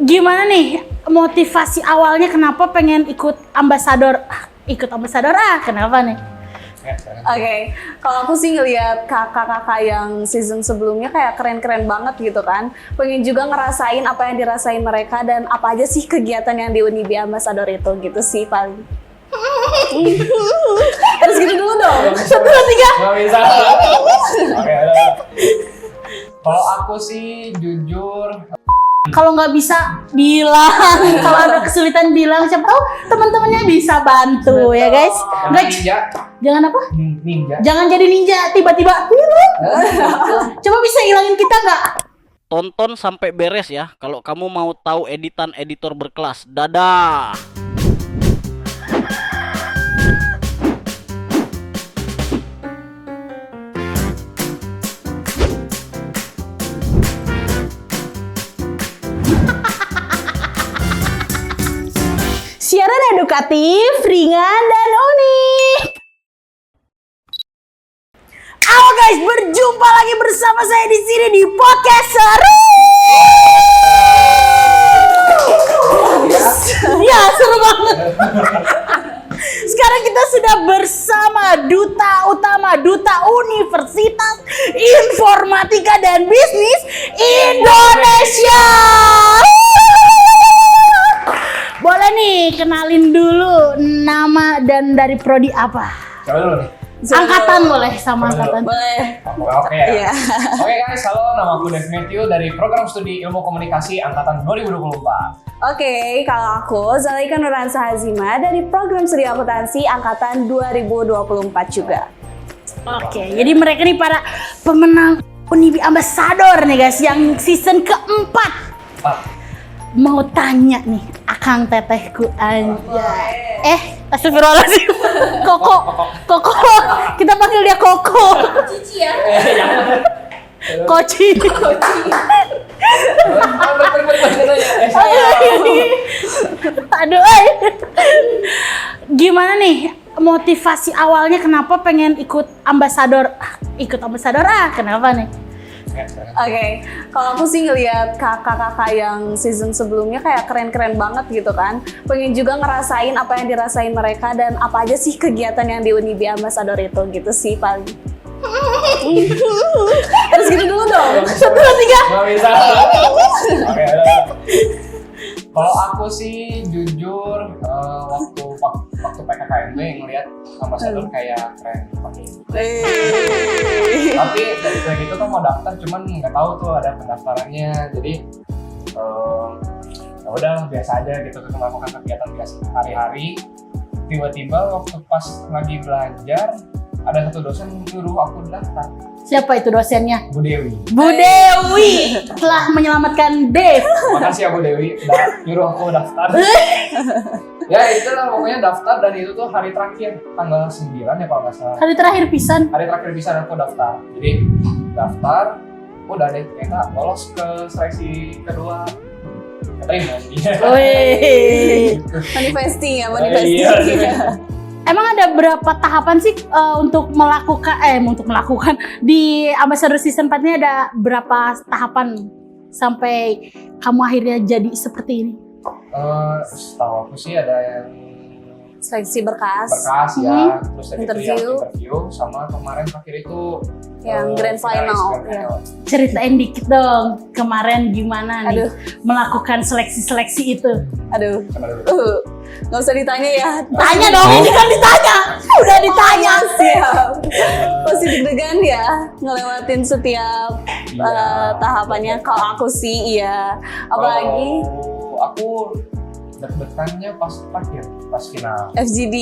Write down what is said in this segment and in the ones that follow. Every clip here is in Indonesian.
Gimana nih motivasi awalnya kenapa pengen ikut ambasador? Kenapa nih? Oke, kalau aku sih ngelihat kakak-kakak yang season sebelumnya kayak keren-keren banget gitu kan. Pengen juga ngerasain apa yang dirasain mereka dan apa aja sih kegiatan yang di Unibi Ambassador itu gitu sih paling. Harus gitu dulu dong. 1, 2, 3. Nggak bisa. Oke, udah. Kalau aku sih jujur, Kalau nggak bisa bilang, kalau ada kesulitan bilang, siapa tahu teman-temannya bisa bantu ya guys. Nggak, ninja, jangan apa? ninja. Jangan jadi ninja tiba-tiba. Coba bisa hilangin kita nggak? Tonton sampai beres ya kalau kamu mau tahu editan editor berkelas. Dadah. Siaran edukatif, ringan dan unik. Halo guys, berjumpa lagi bersama saya di sini di podcast seru. Ya, seru banget. Sekarang kita sudah bersama Duta Utama Duta Universitas Informatika dan Bisnis Indonesia. Boleh nih kenalin dulu nama dan dari prodi apa? Coba dulu nih. Angkatan boleh sama angkatan. Boleh. Oke ya. Iya. Oke guys, halo, nama aku Dev Matthew dari Program Studi Ilmu Komunikasi Angkatan 2024. Oke, kalau aku Zalaika Nuransa Hazima dari Program Studi Akuntansi Angkatan 2024 juga. Oke, jadi mereka nih para pemenang Unibi Ambassador nih guys yang season keempat. Mau tanya nih, Akang tetehku anjay. Astagfirullahaladzim. Koko. Kita panggil dia Koko. Cici ya? Koci. Aduh. Gimana nih motivasi awalnya kenapa pengen ikut ambasador? Kenapa nih? Oke, kalau aku sih ngelihat kakak-kakak yang season sebelumnya kayak keren-keren banget gitu kan. Pengen juga ngerasain apa yang dirasain mereka dan apa aja sih kegiatan yang di Unibi Ambassador itu gitu sih paling. Harus gitu dulu dong. 1, 2, 3. Nggak bisa. Oke, udah. Kalau aku sih jujur waktu PKKMB ngelihat ambasador kayak keren pakai. Tapi dari gitu kan mau daftar, cuman nggak tahu tuh ada pendaftarannya. Jadi ya udah biasa aja gitu, melakukan kegiatan biasa hari-hari. Tiba-tiba waktu pas lagi belajar ada satu dosen nyuruh aku daftar. Siapa itu dosennya? Bu Dewi. Bu Dewi telah menyelamatkan Dev. Makasih ya Bu Dewi udah nyuruh aku daftar. Ya itulah pokoknya daftar, dan itu tuh hari terakhir tanggal 9 ya kalau nggak salah. Hari terakhir pisan. Hari terakhir bisa aku daftar. Jadi daftar, udah deh ternyata lolos ke seleksi kedua. Terima kasih. Wih. Manifesting ya, Iya. Emang ada berapa tahapan sih untuk melakukan di Ambassador Season 4 ini ada berapa tahapan sampai kamu akhirnya jadi seperti ini? Setahu aku sih ada yang Seleksi berkas. ya, terus dari itu yang Interview. interview, sama kemarin terakhir itu Yang grand final, ya. Ceritain dikit dong kemarin gimana nih Aduh. melakukan seleksi itu. Aduh. Coba dulu. Nggak usah ditanya ya. Tanya dong, ini kan ditanya. Udah ditanya. Siap. Pasti deg-degan ya ngelewatin setiap Iya. tahapannya. Kalau aku sih iya. Apalagi Kalau aku deg-degannya pas terakhir, pas final. FGD.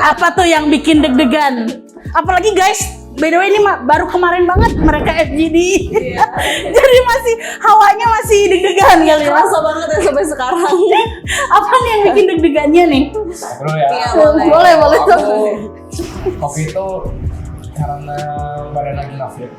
Apa tuh yang bikin deg-degan? Apalagi guys, by the way ini baru kemarin banget mereka FGD. Iya. Jadi masih hawanya masih deg-degan kali ya. Kerasa banget ya sampai sekarang. Apa nih yang bikin deg-degannya nih? Dulu ya. Iya, Boleh. Aku waktu itu karena badan lagi nafit,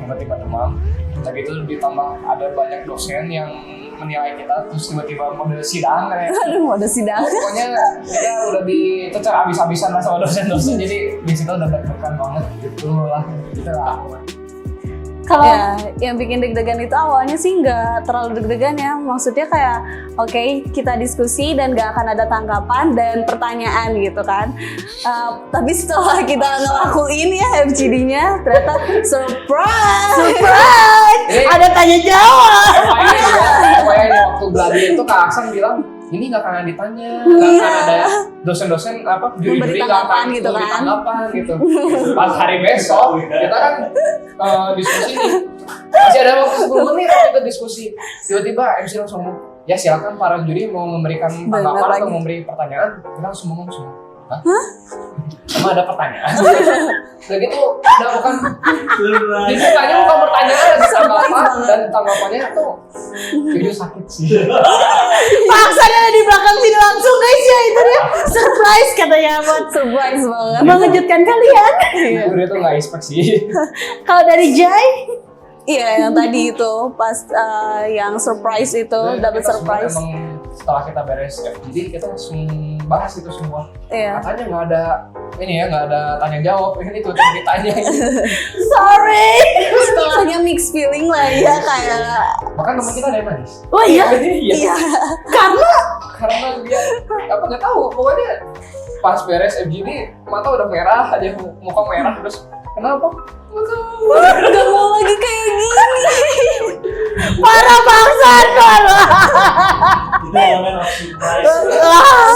tiba-tiba demam. Lagi itu ditambah ada banyak dosen yang menilai kita, terus tiba-tiba model sidang kayak. Aduh, ada sidang. Pokoknya kita udah ditecar abis-abisan lah sama dosen-dosen, jadi di situ udah deg-degan banget gitu lah. Kalau Ya, yang bikin deg-degan itu awalnya sih nggak terlalu deg-degan ya. Maksudnya kayak, oke, kita diskusi dan nggak akan ada tanggapan dan pertanyaan gitu kan. Tapi setelah kita ngelakuin ya FGD-nya, ternyata surprise! ada tanya jawab. Pokoknya waktu gladi itu Kak Aksan bilang, ini nggak akan ditanya, nggak akan ada dosen-dosen apa juri-juri nggak akan tanggapan gitu memberi kan. tanggapan gitu. Pas hari besok kita kan diskusi nih, masih ada waktu 10 menit kita diskusi. Tiba-tiba MC langsung ngomong, ya silakan para juri mau memberikan tanggapan atau memberi pertanyaan. Kita langsung ngomong semua. Hah? Emang ada pertanyaan? Udah gitu, udah bukan ditanya bukan pertanyaan, ada tanggapan dan tanggapannya tuh video sakit sih. Paksa ada di belakang sini langsung guys ya, itu dia surprise katanya buat Surprise banget. mengejutkan kalian. Udah tuh nggak expect sih. Kalau dari Jai, Iya, yang tadi itu pas yang surprise itu, dapat Kita semua surprise. Emang setelah kita beres FGD kita langsung bahas itu semua. Iya. Katanya nggak ada ini ya, nggak ada tanya jawab. Ini tuh cuma ditanya. sorry. Setelahnya mix feeling lah ya kayak. Bahkan teman kita ada yang nangis. Oh iya, Iya. Iya. Karena dia apa nggak tahu. Pokoknya pas beres FGD mata udah merah aja, muka merah terus kenapa? Nggak tahu. Gak mau lagi kayak gini. parah bangsan parah. Itu namanya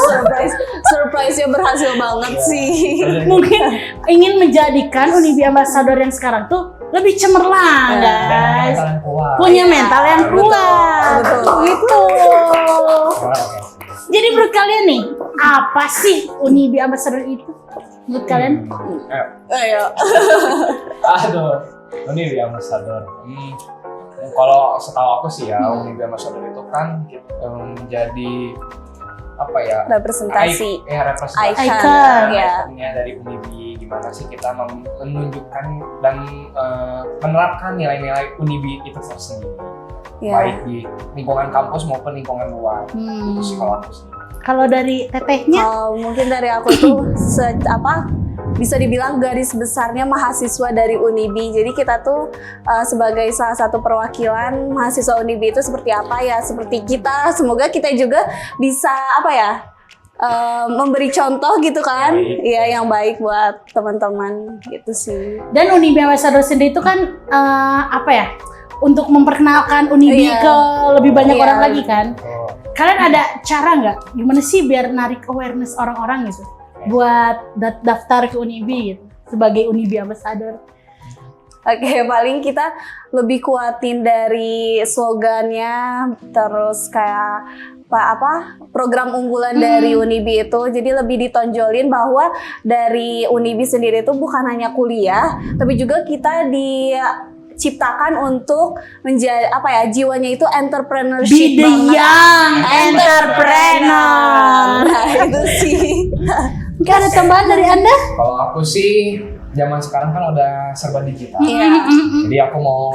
surprise. Surprise-nya berhasil banget sih. Mungkin ingin menjadikan Unibi Ambassador yang sekarang tuh lebih cemerlang guys. Kalian kuat. Punya mental yang kuat. Betul. Gitu. Oke. Jadi menurut kalian nih, apa sih Unibi Ambassador itu? Menurut kalian? Ayo. Ayo. Aduh, ini dia ambassador. Kalau setahu aku sih ya, Unibi Ambassador itu kan menjadi apa ya? Representasi. Representasi Icon, ya. ikonnya dari Unibi. Gimana sih kita menunjukkan dan menerapkan nilai-nilai Unibi itu tersendiri, Ya. baik di lingkungan kampus maupun lingkungan luar. Itu sih kalau aku sih. Kalau dari tetehnya? Mungkin dari aku tuh bisa dibilang garis besarnya mahasiswa dari Unibi. Jadi kita tuh sebagai salah satu perwakilan mahasiswa Unibi itu seperti apa ya? Seperti kita, semoga kita juga bisa apa ya? Memberi contoh gitu kan? Iya, yang baik buat teman-teman gitu sih. Dan Unibi Ambassador sendiri itu kan apa ya? Untuk memperkenalkan Unibi Iya. ke lebih banyak Iya. orang lagi kan? Oh, Kalian ada cara nggak? Gimana sih biar narik awareness orang-orang gitu? Buat daftar ke Unibi gitu, sebagai Unibi Ambassador. Oke, paling kita lebih kuatin dari slogannya, terus kayak program unggulan dari Unibi itu. Jadi lebih ditonjolin bahwa dari Unibi sendiri itu bukan hanya kuliah, tapi juga kita diciptakan untuk menjadi jiwanya itu entrepreneurship Be the banget. young entrepreneur. Nah, itu sih. Mungkin ada tambahan dari Anda? kalau aku sih zaman sekarang kan udah serba digital. Iya. Jadi aku mau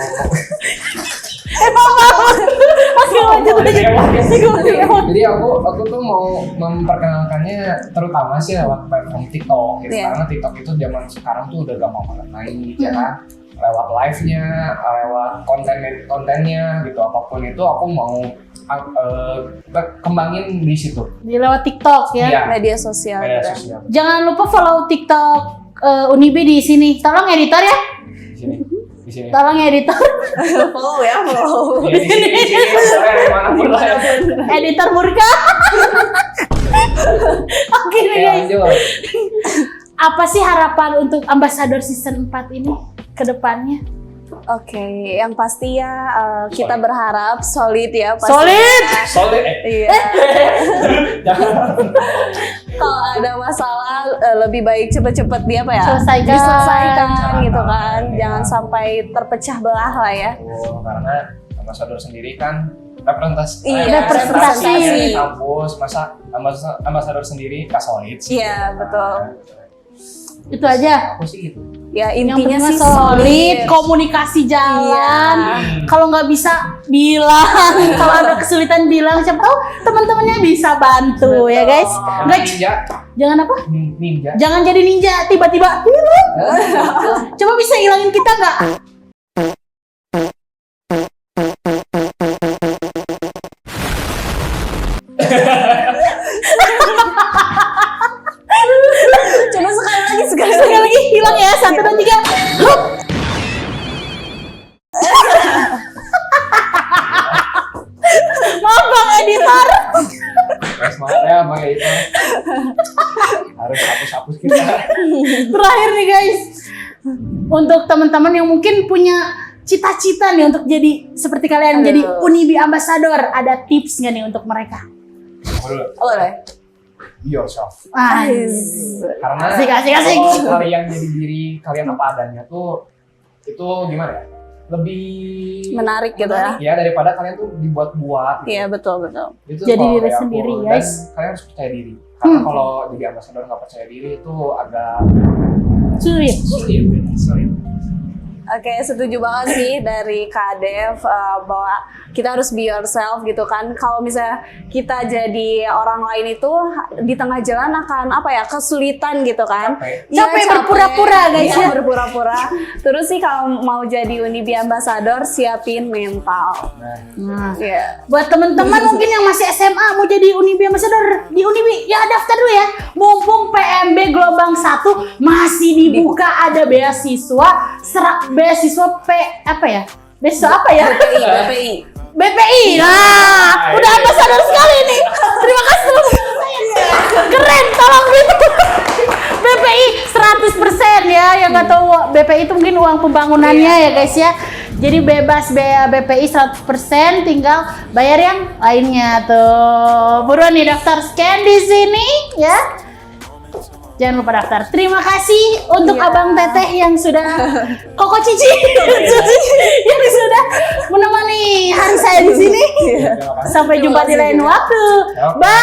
Oke, lanjut lanjut. Jadi aku tuh mau memperkenalkannya terutama sih lewat platform TikTok gitu. Iya. Karena TikTok itu zaman sekarang tuh udah gampang banget naik ya kan. Lewat live-nya, lewat kontennya gitu, apapun itu aku mau kembangin di situ. Di lewat TikTok ya. Iya. Media sosial. Media gitu. sosial. Jangan lupa follow TikTok Unibi di sini. Tolong editor ya. Di sini. Di sini. Tolong editor. Follow ya, follow. Di sini. Boleh dimanapun lah ya. Editor Murka. Oke Oke, guys. lanjut. Apa sih harapan untuk Ambassador season 4 ini ke depannya? Oke, yang pasti ya kita berharap solid ya. Pasti. Solid. Solid. Iya. Jangan. Kalau ada masalah lebih baik cepet-cepet Selesaikan. diselesaikan gitu Jangan. kan. Iya. Jangan sampai terpecah belah lah ya. Karena ambassador sendiri kan representasi Iya, representasi. kampus, masa ambassador sendiri kasolid sih. Iya, betul. Itu aja. Aku sih gitu. Ya Yang intinya penting sih solid, komunikasi jalan. Iya. Kalau nggak bisa bilang, kalau ada kesulitan bilang, siapa tahu teman-temannya bisa bantu ya guys. Nggak, Ninja, jangan apa? ninja. Jangan jadi ninja tiba-tiba hilang. Coba bisa hilangin kita nggak? Coba sekali Sekali lagi hilang ya, 1, 2, 3. Hup. Maaf Bang Editor. Semangatnya Bang Editor. Harus hapus-hapus kita. Terakhir nih guys, untuk teman-teman yang mungkin punya cita-cita nih untuk jadi seperti kalian, Aduh. jadi Unibi Ambassador, ada tips nggak nih untuk mereka? Boleh. Be yourself. Karena Asik. kalau kalian jadi diri kalian apa adanya tuh, itu gimana ya? Lebih Menarik gitu ya. Ya daripada kalian tuh dibuat-buat. Iya, betul. Itu Jadi kalau diri kayak aku, sendiri, dan guys. kalian harus percaya diri. Karena kalau jadi ambassador nggak percaya diri itu agak Sulit. sulit. Oke, setuju banget sih dari Kak Dev bahwa kita harus be yourself gitu kan. Kalau misalnya kita jadi orang lain itu di tengah jalan akan kesulitan gitu kan. Capek berpura-pura, guys, ya. Berpura-pura. Terus sih kalau mau jadi Unibi Ambassador siapin mental. Nah, Iya. buat teman-teman mungkin yang masih SMA mau jadi Unibi Ambassador di Unibi, ya daftar dulu ya. Mumpung PMB gelombang 1 masih dibuka, ada beasiswa beasiswa Beasiswa apa ya? BPI. BPI. Nah, udah ambassador sekali nih. Terima kasih teman saya. Keren, tolong gitu. BPI 100% ya. Yang nggak tahu BPI itu mungkin uang pembangunannya ya guys ya. Jadi bebas biaya BPI 100%, tinggal bayar yang lainnya tuh. Buruan nih daftar scan di sini ya. Jangan lupa daftar. Terima kasih untuk Abang Teteh yang sudah Koko Cici yang sudah menemani hari saya di sini. Sampai jumpa di lain waktu. Bye.